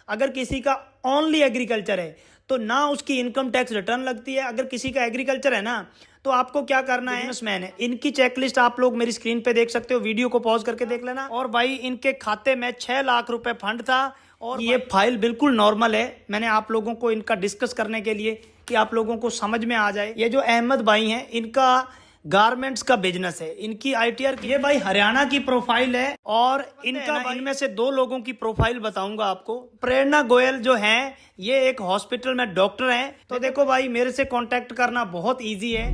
अगर किसी का ओनली एग्रीकल्चर है तो ना उसकी इनकम टैक्स रिटर्न लगती है। अगर किसी का एग्रीकल्चर है ना तो आपको क्या करना है, बिजनेसमैन है, इनकी चेकलिस्ट आप लोग मेरी स्क्रीन पे देख सकते हो, वीडियो को पॉज करके देख लेना। और भाई इनके खाते में 6 लाख रुपए फंड था और ये फाइल बिल्कुल नॉर्मल है। मैंने आप लोगों को इनका डिस्कस करने के लिए कि आप लोगों को समझ में आ जाए। ये जो अहमद भाई हैं इनका गारमेंट्स का बिजनेस है, इनकी आईटीआर, ये भाई हरियाणा की प्रोफाइल है। और इनका इनमें से 2 लोगों की प्रोफाइल बताऊंगा आपको। प्रेरणा गोयल जो हैं ये एक हॉस्पिटल में डॉक्टर हैं। तो देखो भाई मेरे से कांटेक्ट करना बहुत इजी है।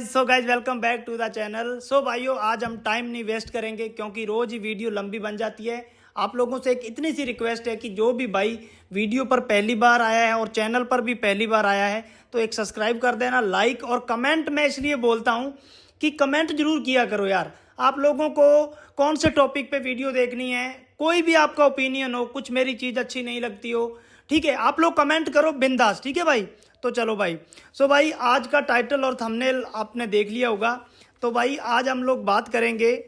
So guys welcome back to the channel. So भाइयों आज हम टाइम नहीं वेस्ट करेंगे क्योंकि रोज ही वीडियो लंबी बन जाती है। आप लोगों से एक इतनी सी रिक्वेस्ट है कि जो भी भाई वीडियो पर पहली बार आया है और चैनल पर भी पहली बार आया है तो एक सब्सक्राइब कर देना, लाइक और कमेंट। मैं इसलिए बोलता हूं कि कमेंट जरूर किया करो यार। आप लोगों को कौन से टॉपिक पे वीडियो देखनी है, कोई भी आपका ओपिनियन हो, कुछ मेरी चीज़ अच्छी नहीं लगती हो, ठीक है, आप लोग कमेंट करो बिंदास, ठीक है भाई। तो चलो भाई, सो भाई आज का टाइटल और थंबनेल आपने देख लिया होगा। तो भाई आज हम लोग बात करेंगे,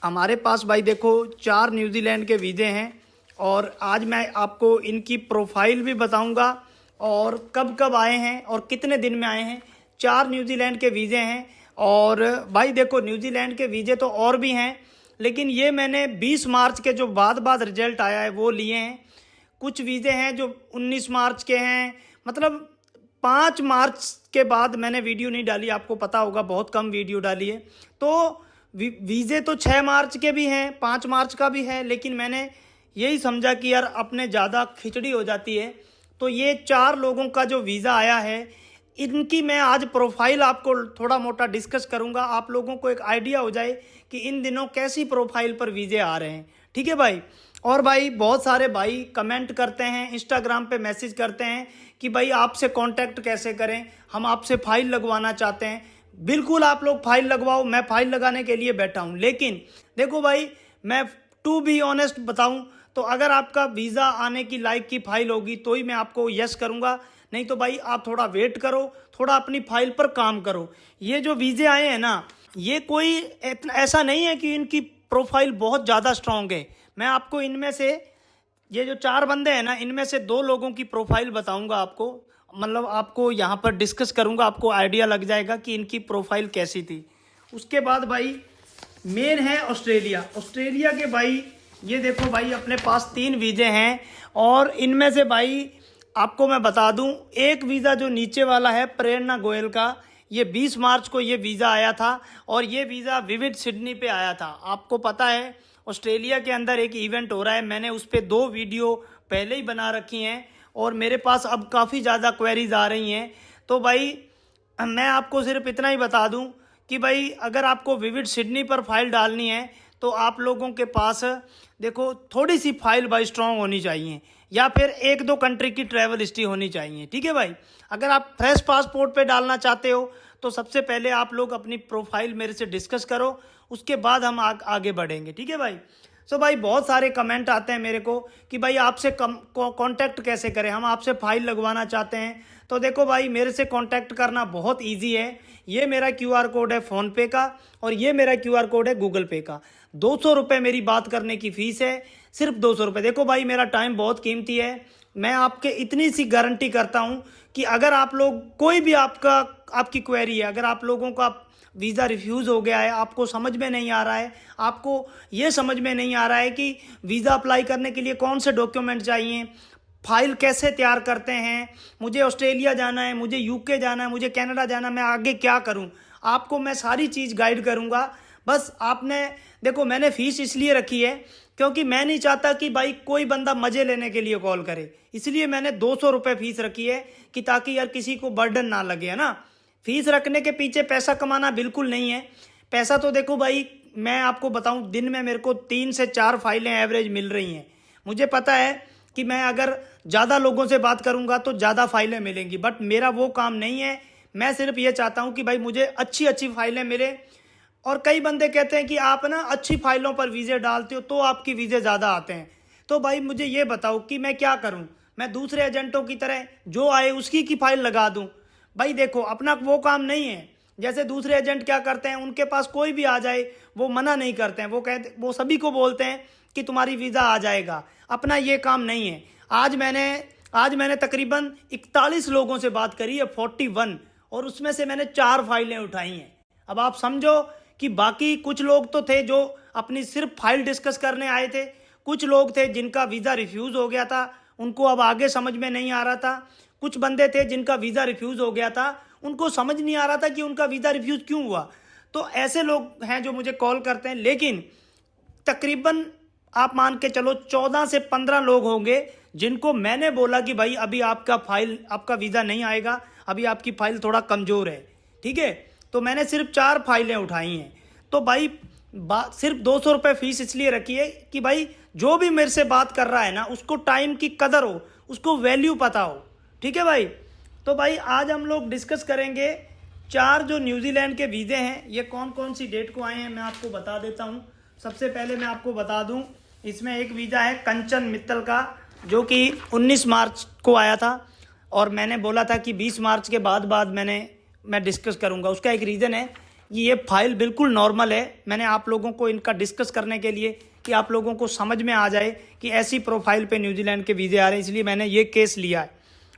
हमारे पास भाई देखो 4 न्यूजीलैंड के वीज़े हैं और आज मैं आपको इनकी प्रोफाइल भी बताऊंगा और कब कब आए हैं और कितने दिन में आए हैं। 4 न्यूजीलैंड के वीज़े हैं और भाई देखो न्यूजीलैंड के वीज़े तो और भी हैं, लेकिन ये मैंने 20 मार्च के जो बाद रिजल्ट आया है वो लिए हैं। कुछ वीज़े हैं जो 19 मार्च के हैं, मतलब 5 मार्च के बाद मैंने वीडियो नहीं डाली, आपको पता होगा बहुत कम वीडियो डाली है। तो वीज़े तो 6 मार्च के भी हैं, 5 मार्च का भी है, लेकिन मैंने यही समझा कि यार अपने ज़्यादा खिचड़ी हो जाती है। तो ये 4 लोगों का जो वीज़ा आया है इनकी मैं आज प्रोफाइल आपको थोड़ा मोटा डिस्कस करूंगा, आप लोगों को एक आइडिया हो जाए कि इन दिनों कैसी प्रोफाइल पर वीज़े आ रहे हैं, ठीक है भाई। और भाई बहुत सारे भाई कमेंट करते हैं, इंस्टाग्राम पे मैसेज करते हैं कि भाई आपसे कांटेक्ट कैसे करें, हम आपसे फाइल लगवाना चाहते हैं। बिल्कुल आप लोग फाइल लगवाओ, मैं फाइल लगाने के लिए बैठा हूं। लेकिन देखो भाई मैं टू बी ऑनेस्ट बताऊं तो अगर आपका वीज़ा आने की लायक की फाइल होगी तो ही मैं आपको यस करूंगा, नहीं तो भाई आप थोड़ा वेट करो, थोड़ा अपनी फाइल पर काम करो। ये जो वीज़े आए हैं ना ये कोई ऐसा नहीं है कि इनकी प्रोफाइल बहुत ज़्यादा स्ट्रांग है। मैं आपको इनमें से ये जो 4 बंदे हैं ना इनमें से 2 लोगों की प्रोफाइल बताऊंगा आपको, मतलब आपको यहाँ पर डिस्कस करूंगा, आपको आइडिया लग जाएगा कि इनकी प्रोफाइल कैसी थी। उसके बाद भाई मेन है ऑस्ट्रेलिया। ऑस्ट्रेलिया के भाई ये देखो भाई अपने पास 3 वीज़े हैं और इनमें से भाई आपको मैं बता दूं एक वीज़ा जो नीचे वाला है प्रेरणा गोयल का, ये 20 मार्च को ये वीज़ा आया था और ये वीज़ा विविड सिडनी पे आया था। आपको पता है ऑस्ट्रेलिया के अंदर एक इवेंट हो रहा है, मैंने उस पर 2 वीडियो पहले ही बना रखी हैं और मेरे पास अब काफ़ी ज़्यादा क्वेरीज आ रही हैं। तो भाई मैं आपको सिर्फ इतना ही बता दूं कि भाई अगर आपको विविड सिडनी पर फाइल डालनी है तो आप लोगों के पास देखो थोड़ी सी फाइल भाई स्ट्रांग होनी चाहिए या फिर 1-2 कंट्री की ट्रैवल हिस्ट्री होनी चाहिए, ठीक है भाई। अगर आप फ्रेश पासपोर्ट पे डालना चाहते हो तो सबसे पहले आप लोग अपनी प्रोफाइल मेरे से डिस्कस करो, उसके बाद हम आगे बढ़ेंगे, ठीक है भाई। सो भाई बहुत सारे कमेंट आते हैं मेरे को कि भाई आपसे कांटेक्ट कैसे करें, हम आपसे फाइल लगवाना चाहते हैं। तो देखो भाई मेरे से कांटेक्ट करना बहुत इजी है। ये मेरा QR कोड है फ़ोनपे का और ये मेरा QR कोड है गूगल पे का। 200 रुपये मेरी बात करने की फ़ीस है, सिर्फ 200 रुपये। देखो भाई मेरा टाइम बहुत कीमती है, मैं आपके इतनी सी गारंटी करता हूँ कि अगर आप लोग कोई भी आपकी क्वेरी है, अगर आप लोगों का वीज़ा रिफ्यूज़ हो गया है, आपको समझ में नहीं आ रहा है, आपको ये समझ में नहीं आ रहा है कि वीज़ा अप्लाई करने के लिए कौन से डॉक्यूमेंट चाहिए, फाइल कैसे तैयार करते हैं, मुझे ऑस्ट्रेलिया जाना है, मुझे UK जाना है, मुझे कनाडा जाना है, मैं आगे क्या करूं, आपको मैं सारी चीज़ गाइड करूंगा। बस आपने देखो मैंने फ़ीस इसलिए रखी है क्योंकि मैं नहीं चाहता कि भाई कोई बंदा मज़े लेने के लिए कॉल करे, इसलिए मैंने 200 रुपये फ़ीस रखी है कि ताकि यार किसी को बर्डन ना लगे, है ना। फ़ीस रखने के पीछे पैसा कमाना बिल्कुल नहीं है। पैसा तो देखो भाई मैं आपको बताऊं दिन में मेरे को 3 से 4 फाइलें एवरेज मिल रही हैं। मुझे पता है कि मैं अगर ज़्यादा लोगों से बात करूंगा तो ज़्यादा फाइलें मिलेंगी, बट मेरा वो काम नहीं है। मैं सिर्फ ये चाहता हूं कि भाई मुझे अच्छी अच्छी फाइलें मिले। और कई बंदे कहते हैं कि आप ना अच्छी फाइलों पर वीज़े डालते हो तो आपकी वीज़े ज़्यादा आते हैं। तो भाई मुझे ये बताओ कि मैं क्या करूं, मैं दूसरे एजेंटों की तरह जो आए उसकी की फाइल लगा दूं? भाई देखो अपना वो काम नहीं है। जैसे दूसरे एजेंट क्या करते हैं, उनके पास कोई भी आ जाए वो मना नहीं करते हैं, वो सभी को बोलते हैं कि तुम्हारी वीज़ा आ जाएगा। अपना ये काम नहीं है। आज मैंने तकरीबन 41 लोगों से बात करी है, 41, और उसमें से मैंने 4 फाइलें उठाई हैं। अब आप समझो कि बाकी कुछ लोग तो थे जो अपनी सिर्फ फाइल डिस्कस करने आए थे, कुछ लोग थे जिनका वीज़ा रिफ्यूज़ हो गया था, उनको अब आगे समझ में नहीं आ रहा था, कुछ बंदे थे जिनका वीज़ा रिफ्यूज़ हो गया था, उनको समझ नहीं आ रहा था कि उनका वीज़ा रिफ्यूज़ क्यों हुआ। तो ऐसे लोग हैं जो मुझे कॉल करते हैं, लेकिन तकरीबन आप मान के चलो 14 से 15 लोग होंगे जिनको मैंने बोला कि भाई अभी आपका वीज़ा नहीं आएगा, अभी आपकी फ़ाइल थोड़ा कमज़ोर है, ठीक है। तो मैंने सिर्फ 4 फाइलें उठाई हैं। तो भाई सिर्फ 200 रुपये फ़ीस इसलिए रखी है कि भाई जो भी मेरे से बात कर रहा है ना, उसको टाइम की कदर हो, उसको वैल्यू पता हो, ठीक है भाई। तो भाई आज हम लोग डिस्कस करेंगे 4 जो न्यूजीलैंड के वीज़े हैं, ये कौन कौन सी डेट को आए हैं, मैं आपको बता देता हूँ। सबसे पहले मैं आपको बता दूँ, इसमें एक वीज़ा है कंचन मित्तल का, जो कि 19 मार्च को आया था, और मैंने बोला था कि 20 मार्च के बाद मैं डिस्कस करूंगा। उसका एक रीज़न है कि ये फाइल बिल्कुल नॉर्मल है। मैंने आप लोगों को इनका डिस्कस करने के लिए कि आप लोगों को समझ में आ जाए कि ऐसी प्रोफाइल पे न्यूजीलैंड के वीज़े आ रहे हैं, इसलिए मैंने ये केस लिया है।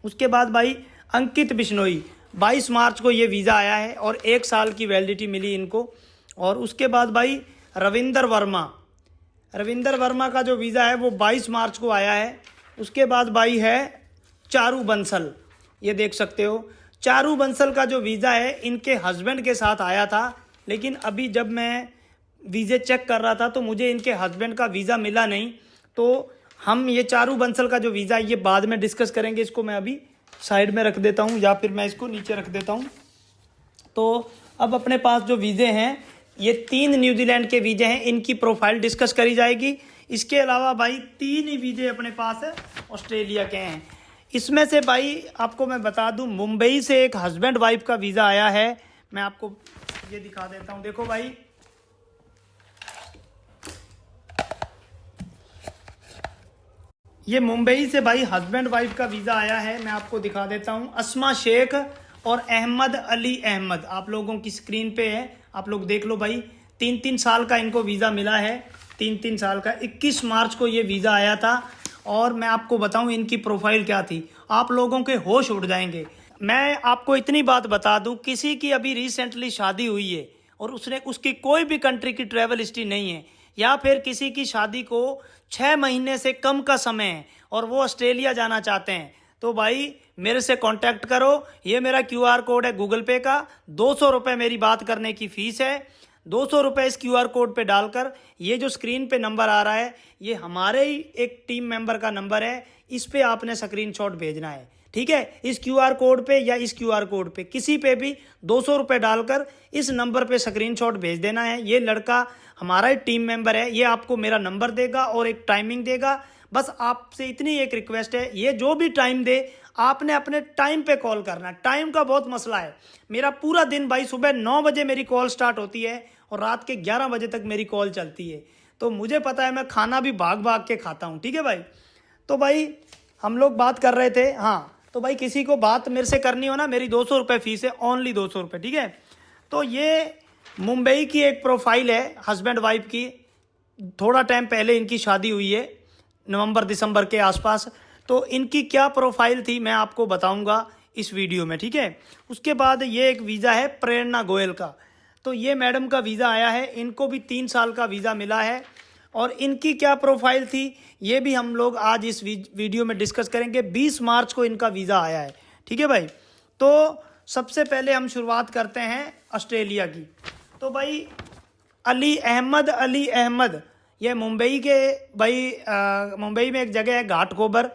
उसके बाद भाई अंकित बिश्नोई, 22 मार्च को ये वीज़ा आया है और 1 साल की वैलिडिटी मिली इनको। और उसके बाद भाई रविंदर वर्मा का जो वीज़ा है वो 22 मार्च को आया है। उसके बाद भाई है चारू बंसल, ये देख सकते हो। चारू बंसल का जो वीज़ा है इनके हस्बैंड के साथ आया था, लेकिन अभी जब मैं वीज़े चेक कर रहा था तो मुझे इनके हस्बैंड का वीज़ा मिला नहीं। तो हम ये चारू बंसल का जो वीज़ा ये बाद में डिस्कस करेंगे। इसको मैं अभी साइड में रख देता हूँ, या फिर मैं इसको नीचे रख देता हूँ। तो अब अपने पास जो वीज़े हैं ये 3 न्यूजीलैंड के वीज़े हैं, इनकी प्रोफाइल डिस्कस करी जाएगी। इसके अलावा भाई 3 ही वीज़े अपने पास है ऑस्ट्रेलिया के हैं। इसमें से भाई आपको मैं बता दूं, मुंबई से एक हस्बैंड वाइफ का वीज़ा आया है। मैं आपको ये दिखा देता हूं, देखो भाई, ये मुंबई से भाई हस्बैंड वाइफ का वीज़ा आया है। मैं आपको दिखा देता हूं, अस्मा शेख और अहमद अली अहमद आप लोगों की स्क्रीन पे है, आप लोग देख लो भाई। 3-3 साल का इनको वीज़ा मिला है, 3-3 साल का। 21 मार्च को ये वीज़ा आया था। और मैं आपको बताऊं इनकी प्रोफाइल क्या थी, आप लोगों के होश उड़ जाएंगे। मैं आपको इतनी बात बता दूं, किसी की अभी रिसेंटली शादी हुई है और उसकी कोई भी कंट्री की ट्रैवल हिस्ट्री नहीं है, या फिर किसी की शादी को 6 महीने से कम का समय है और वो ऑस्ट्रेलिया जाना चाहते हैं, तो भाई मेरे से कांटेक्ट करो। ये मेरा QR कोड है गूगल पे का, 200 रुपये मेरी बात करने की फ़ीस है। 200 रुपये इस QR कोड पे डालकर, ये जो स्क्रीन पे नंबर आ रहा है ये हमारे ही एक टीम मेंबर का नंबर है, इस पे आपने स्क्रीनशॉट भेजना है, ठीक है। इस QR कोड पे या इस QR कोड पे किसी पे भी 200 रुपये डालकर इस नंबर पे स्क्रीनशॉट भेज देना है। ये लड़का हमारा ही टीम मेंबर है, ये आपको मेरा नंबर देगा और एक टाइमिंग देगा। बस आपसे इतनी एक रिक्वेस्ट है, ये जो भी टाइम दे आपने अपने टाइम पे कॉल करना है। टाइम का बहुत मसला है। मेरा पूरा दिन भाई, सुबह 9 बजे मेरी कॉल स्टार्ट होती है और रात के 11 बजे तक मेरी कॉल चलती है, तो मुझे पता है मैं खाना भी भाग भाग के खाता हूँ, ठीक है भाई। तो भाई हम लोग बात कर रहे थे, हाँ, तो भाई किसी को बात मेरे से करनी हो ना, मेरी 200 रुपये फ़ीस है, ओनली 200 रुपये, ठीक है। तो ये मुंबई की एक प्रोफाइल है हस्बैंड वाइफ की, थोड़ा टाइम पहले इनकी शादी हुई है, नवंबर-दिसंबर के आसपास। तो इनकी क्या प्रोफाइल थी मैं आपको बताऊंगा इस वीडियो में, ठीक है। उसके बाद ये एक वीज़ा है प्रेरणा गोयल का, तो ये मैडम का वीज़ा आया है, इनको भी 3 साल का वीज़ा मिला है। और इनकी क्या प्रोफाइल थी ये भी हम लोग आज इस वीडियो में डिस्कस करेंगे। 20 मार्च को इनका वीज़ा आया है, ठीक है भाई। तो सबसे पहले हम शुरुआत करते हैं ऑस्ट्रेलिया की। तो भाई अली अहमद, ये मुंबई के भाई, मुंबई में एक जगह है घाटकोपर,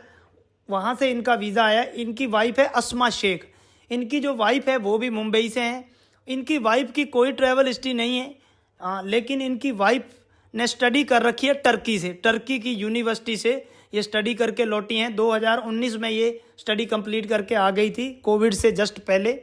वहाँ से इनका वीज़ा आया। इनकी वाइफ है अस्मा शेख, इनकी जो वाइफ है वो भी मुंबई से हैं। इनकी वाइफ की कोई ट्रैवल हिस्ट्री नहीं है, लेकिन इनकी वाइफ ने स्टडी कर रखी है टर्की से, टर्की की यूनिवर्सिटी से ये स्टडी करके लौटी हैं। 2019 में ये स्टडी कंप्लीट करके आ गई थी, कोविड से जस्ट पहले।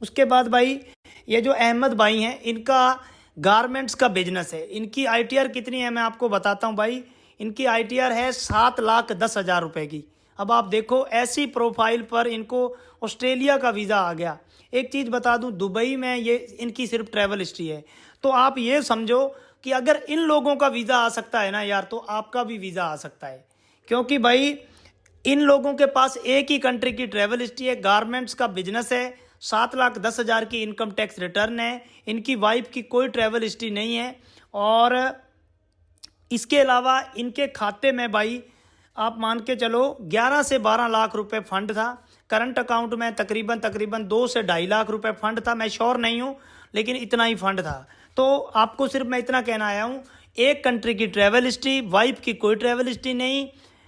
उसके बाद भाई ये जो अहमद भाई हैं, इनका गारमेंट्स का बिजनेस है। इनकी ITR कितनी है मैं आपको बताता हूँ भाई। इनकी ITR है 7,10,000 रुपये की। अब आप देखो ऐसी प्रोफाइल पर इनको ऑस्ट्रेलिया का वीज़ा आ गया। एक चीज़ बता दूं, दुबई में ये इनकी सिर्फ ट्रैवल हिस्ट्री है। तो आप ये समझो कि अगर इन लोगों का वीज़ा आ सकता है ना यार, तो आपका भी वीज़ा आ सकता है। क्योंकि भाई इन लोगों के पास एक ही कंट्री की ट्रैवल हिस्ट्री है, गारमेंट्स का बिजनेस है, 7,10,000 की इनकम टैक्स रिटर्न है, इनकी वाइफ की कोई ट्रैवल हिस्ट्री नहीं है। और इसके अलावा इनके खाते में भाई आप मान के चलो 11 से 12 लाख रुपए फंड था। करंट अकाउंट में तकरीबन 2 से 2.5 लाख रुपए फंड था, मैं श्योर नहीं हूँ लेकिन इतना ही फंड था। तो आपको सिर्फ मैं इतना कहना आया हूँ, एक कंट्री की ट्रैवल हिस्ट्री, वाइफ की कोई ट्रैवल हिस्ट्री नहीं,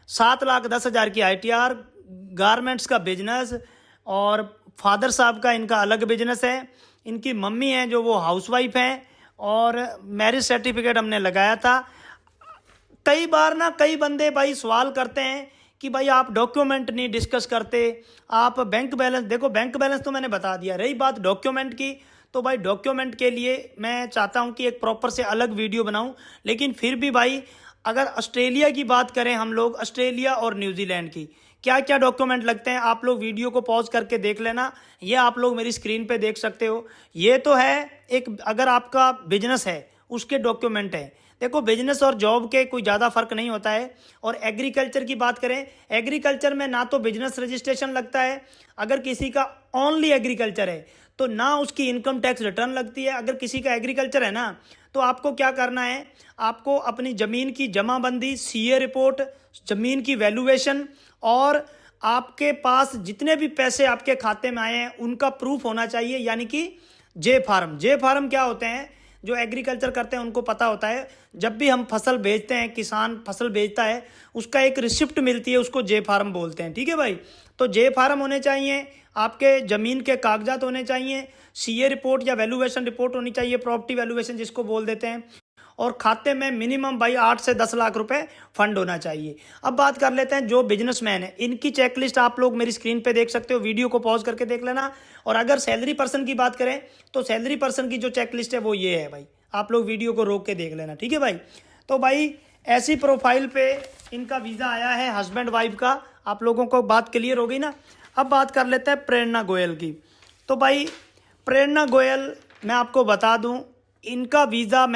7,10,000 की ITR, गारमेंट्स का बिजनेस, और फादर साहब का इनका अलग बिजनेस है, इनकी मम्मी हैं जो वो हाउसवाइफ हैं, और मैरिज सर्टिफिकेट हमने लगाया था। कई बार ना कई बंदे भाई सवाल करते हैं कि भाई आप डॉक्यूमेंट नहीं डिस्कस करते, आप बैंक बैलेंस, देखो बैंक बैलेंस तो मैंने बता दिया। रही बात डॉक्यूमेंट की, तो भाई डॉक्यूमेंट के लिए मैं चाहता हूं कि एक प्रॉपर से अलग वीडियो बनाऊं। लेकिन फिर भी भाई अगर ऑस्ट्रेलिया की बात करें हम लोग, ऑस्ट्रेलिया और न्यूजीलैंड की क्या क्या डॉक्यूमेंट लगते हैं, आप लोग वीडियो को पॉज करके देख लेना। ये आप लोग मेरी स्क्रीन पे देख सकते हो। ये तो है एक, अगर आपका बिजनेस है उसके डॉक्यूमेंट है। देखो बिजनेस और जॉब के कोई ज़्यादा फर्क नहीं होता है। और एग्रीकल्चर की बात करें, एग्रीकल्चर में ना तो बिजनेस रजिस्ट्रेशन लगता है, अगर किसी का ओनली एग्रीकल्चर है तो ना उसकी इनकम टैक्स रिटर्न लगती है। अगर किसी का एग्रीकल्चर है ना, तो आपको क्या करना है, आपको अपनी ज़मीन की जमाबंदी, CA रिपोर्ट, ज़मीन की वैल्यूएशन, और आपके पास जितने भी पैसे आपके खाते में आए हैं उनका प्रूफ होना चाहिए, यानी कि जे फार्म। जे फार्म क्या होते हैं, जो एग्रीकल्चर करते हैं उनको पता होता है। जब भी हम फसल बेचते हैं, किसान फसल बेचता है, उसका एक रिसिप्ट मिलती है, उसको जे फार्म बोलते हैं। ठीक है भाई, तो जे फार्म होने चाहिए, आपके ज़मीन के कागजात होने चाहिए, CA रिपोर्ट या वैल्यूएशन रिपोर्ट होनी चाहिए, प्रॉपर्टी वैल्यूएशन जिसको बोल देते हैं, और खाते में मिनिमम भाई 8 से 10 लाख रुपए फंड होना चाहिए। अब बात कर लेते हैं जो बिजनेसमैन है, इनकी चेकलिस्ट आप लोग मेरी स्क्रीन पे देख सकते हो, वीडियो को पॉज करके देख लेना। और अगर सैलरी पर्सन की बात करें तो सैलरी पर्सन की जो चेकलिस्ट है वो ये है भाई, आप लोग वीडियो को रोक के देख लेना। ठीक है भाई, तो भाई ऐसी प्रोफाइल पे इनका वीज़ा आया है हस्बैंड वाइफ का। आप लोगों को बात क्लियर हो गई ना। अब बात कर लेते हैं प्रेरणा गोयल की। तो भाई प्रेरणा गोयल, मैं आपको बता दूं, इनका वीज़ा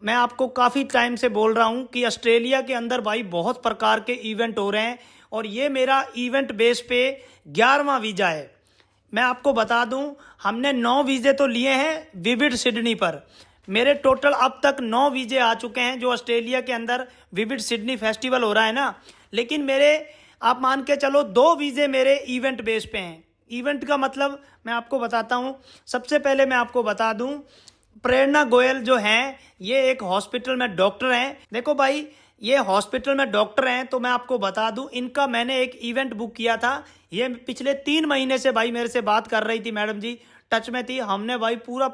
मैं आपको काफ़ी टाइम से बोल रहा हूं कि ऑस्ट्रेलिया के अंदर भाई बहुत प्रकार के इवेंट हो रहे हैं, और ये मेरा इवेंट बेस पे 11वां वीज़ा है। मैं आपको बता दूं, हमने 9 वीज़े तो लिए हैं विविड सिडनी पर। मेरे टोटल अब तक 9 वीज़े आ चुके हैं जो ऑस्ट्रेलिया के अंदर विविड सिडनी फेस्टिवल हो रहा है ना। लेकिन मेरे, आप मान के चलो, 2 वीज़े मेरे इवेंट बेस पे हैं। इवेंट का मतलब मैं आपको बताता हूँ। सबसे पहले मैं आपको बता दूँ, प्रेरणा गोयल जो हैं ये एक हॉस्पिटल में डॉक्टर हैं। देखो भाई ये हॉस्पिटल में डॉक्टर हैं, तो मैं आपको बता दूं, इनका मैंने एक इवेंट बुक किया था। ये पिछले 3 महीने से भाई मेरे से बात कर रही थी, मैडम जी टच में थी। हमने भाई पूरा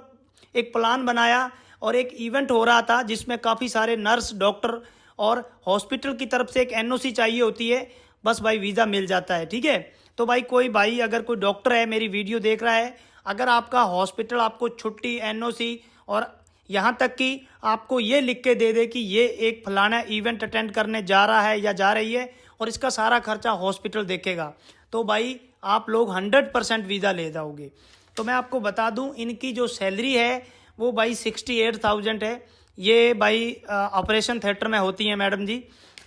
एक प्लान बनाया और एक इवेंट हो रहा था जिसमें काफ़ी सारे नर्स, डॉक्टर, और हॉस्पिटल की तरफ से एक NOC चाहिए होती है, बस भाई वीज़ा मिल जाता है। ठीक है, तो भाई कोई भाई अगर कोई डॉक्टर है मेरी वीडियो देख रहा है, अगर आपका हॉस्पिटल आपको छुट्टी, NOC, और यहाँ तक कि आपको ये लिख के दे दे कि ये एक फलाना इवेंट अटेंड करने जा रहा है या जा रही है और इसका सारा खर्चा हॉस्पिटल देखेगा, तो भाई आप लोग 100% वीज़ा ले जाओगे। तो मैं आपको बता दूं, इनकी जो सैलरी है वो भाई 68,000 है। ये भाई ऑपरेशन थिएटर में होती हैं मैडम जी,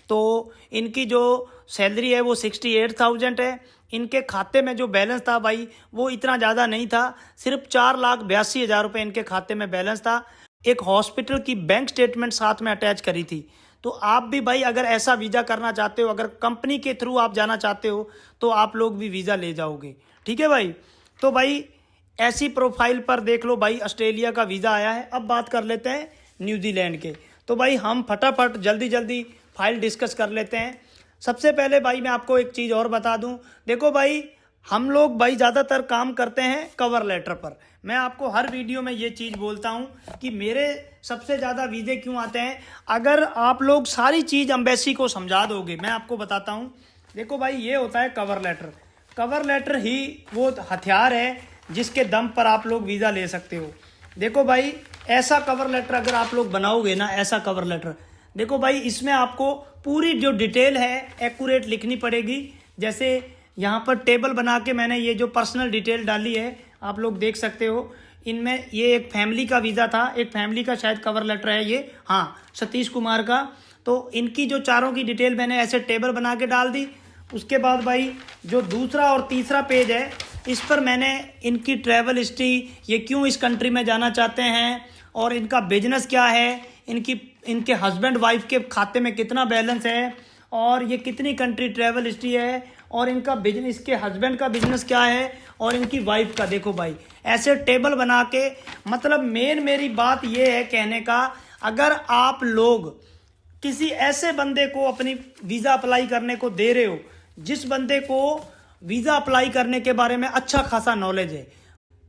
तो इनकी जो सैलरी है वो 68,000 है। इनके खाते में जो बैलेंस था भाई वो इतना ज़्यादा नहीं था, सिर्फ 4,82,000 रुपये इनके खाते में बैलेंस था। एक हॉस्पिटल की बैंक स्टेटमेंट साथ में अटैच करी थी। तो आप भी भाई अगर ऐसा वीज़ा करना चाहते हो, अगर कंपनी के थ्रू आप जाना चाहते हो, तो आप लोग भी वीज़ा ले जाओगे। ठीक है भाई, तो भाई ऐसी प्रोफाइल पर देख लो भाई ऑस्ट्रेलिया का वीज़ा आया है। अब बात कर लेते हैं न्यूजीलैंड के। तो भाई हम फटाफट जल्दी फाइल डिस्कस कर लेते हैं। सबसे पहले भाई मैं आपको एक चीज़ और बता दूं, देखो भाई हम लोग भाई ज़्यादातर काम करते हैं कवर लेटर पर। मैं आपको हर वीडियो में ये चीज़ बोलता हूं कि मेरे सबसे ज़्यादा वीज़े क्यों आते हैं, अगर आप लोग सारी चीज़ एम्बेसी को समझा दोगे। मैं आपको बताता हूं, देखो भाई ये होता है कवर लेटर। कवर लेटर ही वो हथियार है जिसके दम पर आप लोग वीज़ा ले सकते हो। देखो भाई ऐसा कवर लेटर अगर आप लोग बनाओगे ना, ऐसा कवर लेटर, देखो भाई इसमें आपको पूरी जो डिटेल है एक्यूरेट लिखनी पड़ेगी, जैसे यहाँ पर टेबल बना के मैंने ये जो पर्सनल डिटेल डाली है आप लोग देख सकते हो। इनमें ये एक फैमिली का वीज़ा था, एक फैमिली का शायद कवर लेटर है ये, हाँ सतीश कुमार का। तो इनकी जो चारों की डिटेल मैंने ऐसे टेबल बना के डाल दी। उसके बाद भाई जो दूसरा और तीसरा पेज है इस पर मैंने इनकी ट्रैवल हिस्ट्री, ये क्यों इस कंट्री में जाना चाहते हैं और इनका बिजनेस क्या है, इनके हस्बैंड वाइफ के खाते में कितना बैलेंस है और ये कितनी कंट्री ट्रैवल हिस्ट्री है और इनका बिजनेस, इसके हस्बैंड का बिजनेस क्या है और इनकी वाइफ का। देखो भाई ऐसे टेबल बना के, मतलब मेरी बात ये है कहने का, अगर आप लोग किसी ऐसे बंदे को अपनी वीज़ा अप्लाई करने को दे रहे हो जिस बंदे को वीज़ा अप्लाई करने के बारे में अच्छा खासा नॉलेज है,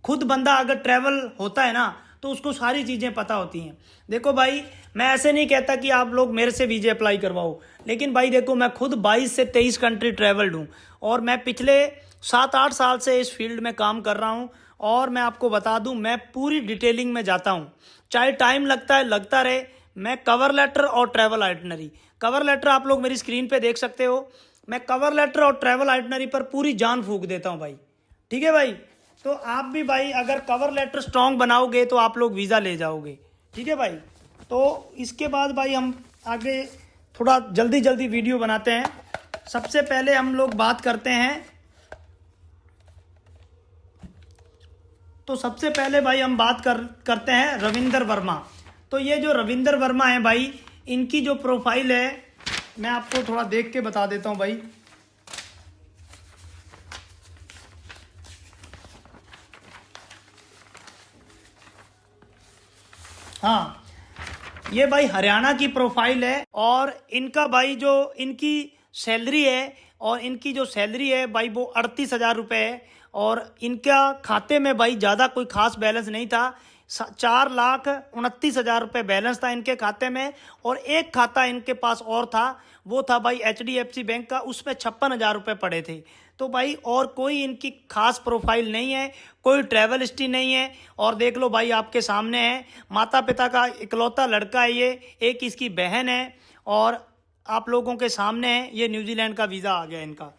खुद बंदा अगर ट्रैवल होता है ना तो उसको सारी चीज़ें पता होती हैं। देखो भाई मैं ऐसे नहीं कहता कि आप लोग मेरे से वीज़े अप्लाई करवाओ, लेकिन भाई देखो मैं खुद 22 से 23 कंट्री ट्रैवल्ड हूँ और मैं पिछले 7-8 साल से इस फील्ड में काम कर रहा हूँ। और मैं आपको बता दूँ मैं पूरी डिटेलिंग में जाता हूँ, चाहे टाइम लगता है लगता रहे। मैं कवर लेटर और ट्रैवल आइटनरी, कवर लेटर आप लोग मेरी स्क्रीन पे देख सकते हो, मैं कवर लेटर और ट्रैवल आइटनरी पर पूरी जान फूंक देता हूँ भाई। ठीक है भाई, तो आप भी भाई अगर कवर लेटर स्ट्रॉन्ग बनाओगे तो आप लोग वीज़ा ले जाओगे। ठीक है भाई, तो इसके बाद भाई हम आगे थोड़ा जल्दी वीडियो बनाते हैं। सबसे पहले हम लोग बात करते हैं, तो सबसे पहले भाई हम बात करते हैं रविंदर वर्मा। तो ये जो रविंदर वर्मा है भाई, इनकी जो प्रोफाइल है मैं आपको थोड़ा देख के बता देता हूँ भाई। हाँ ये भाई हरियाणा की प्रोफाइल है और इनका भाई जो इनकी सैलरी है और इनकी जो सैलरी है भाई वो 38,000 रुपये है और इनका खाते में भाई ज़्यादा कोई खास बैलेंस नहीं था। 4,29,000 रुपये बैलेंस था इनके खाते में और एक खाता इनके पास और था, वो था भाई HDFC बैंक का, उसमें 56,000 रुपये पड़े थे। तो भाई और कोई इनकी खास प्रोफाइल नहीं है, कोई ट्रैवल हिस्ट्री नहीं है। और देख लो भाई आपके सामने है, माता पिता का इकलौता लड़का है ये, एक इसकी बहन है और आप लोगों के सामने है ये न्यूजीलैंड का वीज़ा आ गया इनका।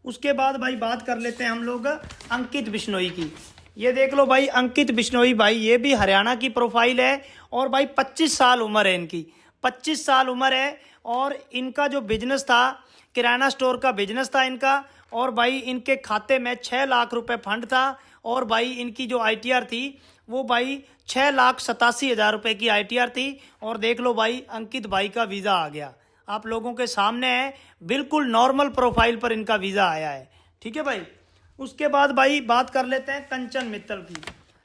उसके बाद भाई बात कर लेते हैं हम लोग अंकित बिश्नोई की। ये देख लो भाई अंकित बिश्नोई भाई, ये भी हरियाणा की प्रोफाइल है और भाई 25 साल उम्र है इनकी, 25 साल उम्र है। और इनका जो बिजनेस था किराना स्टोर का बिजनेस था इनका और भाई इनके खाते में 6 लाख रुपए फंड था और भाई इनकी जो ITR थी वो भाई 6,87,000 रुपये की ITR थी। और देख लो भाई अंकित भाई का वीज़ा आ गया आप लोगों के सामने है, बिल्कुल नॉर्मल प्रोफाइल पर इनका वीज़ा आया है। ठीक है भाई, उसके बाद भाई बात कर लेते हैं कंचन मित्तल की।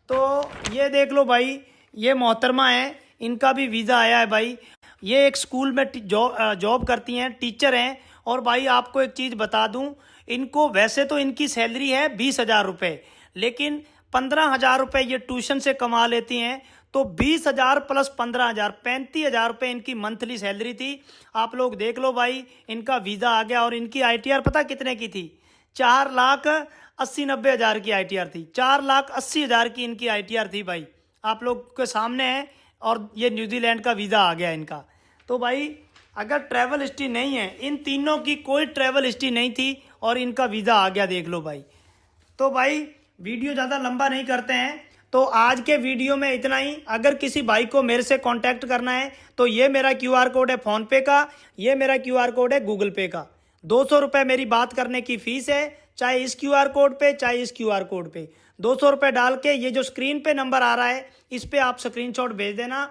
तो ये देख लो भाई ये मोहतरमा है, इनका भी वीज़ा आया है भाई। ये एक स्कूल में जॉब करती हैं, टीचर हैं। और भाई आपको एक चीज़ बता दूं, इनको वैसे तो इनकी सैलरी है 20,000 रुपये, लेकिन 15,000 रुपये ये ट्यूशन से कमा लेती हैं। तो 20,000 प्लस 15,000 35,000 रुपये इनकी मंथली सैलरी थी। आप लोग देख लो भाई इनका वीज़ा आ गया और इनकी ITR पता कितने की थी? 4,80,90,000 की ITR थी, 4,80,000 की इनकी ITR थी भाई, आप लोग के सामने है। और ये न्यूजीलैंड का वीज़ा आ गया इनका। तो भाई अगर ट्रैवल हिस्ट्री नहीं है, इन तीनों की कोई ट्रैवल हिस्ट्री नहीं थी और इनका वीज़ा आ गया, देख लो भाई। तो भाई वीडियो ज़्यादा लंबा नहीं करते हैं, तो आज के वीडियो में इतना ही। अगर किसी भाई को मेरे से कांटेक्ट करना है तो ये मेरा QR कोड है फ़ोनपे का, ये मेरा QR कोड है गूगल पे का। 200 रुपये मेरी बात करने की फ़ीस है, चाहे इस QR कोड पे चाहे इस QR कोड पे 200 रुपये डाल के ये जो स्क्रीन पे नंबर आ रहा है इस पर आप स्क्रीनशॉट भेज देना।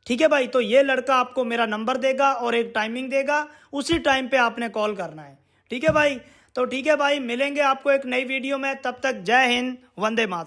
ठीक है भाई, तो ये लड़का आपको मेरा नंबर देगा और एक टाइमिंग देगा, उसी टाइम पे आपने कॉल करना है। ठीक है भाई, तो ठीक है भाई, मिलेंगे आपको एक नई वीडियो में, तब तक जय हिंद, वंदे मातरम।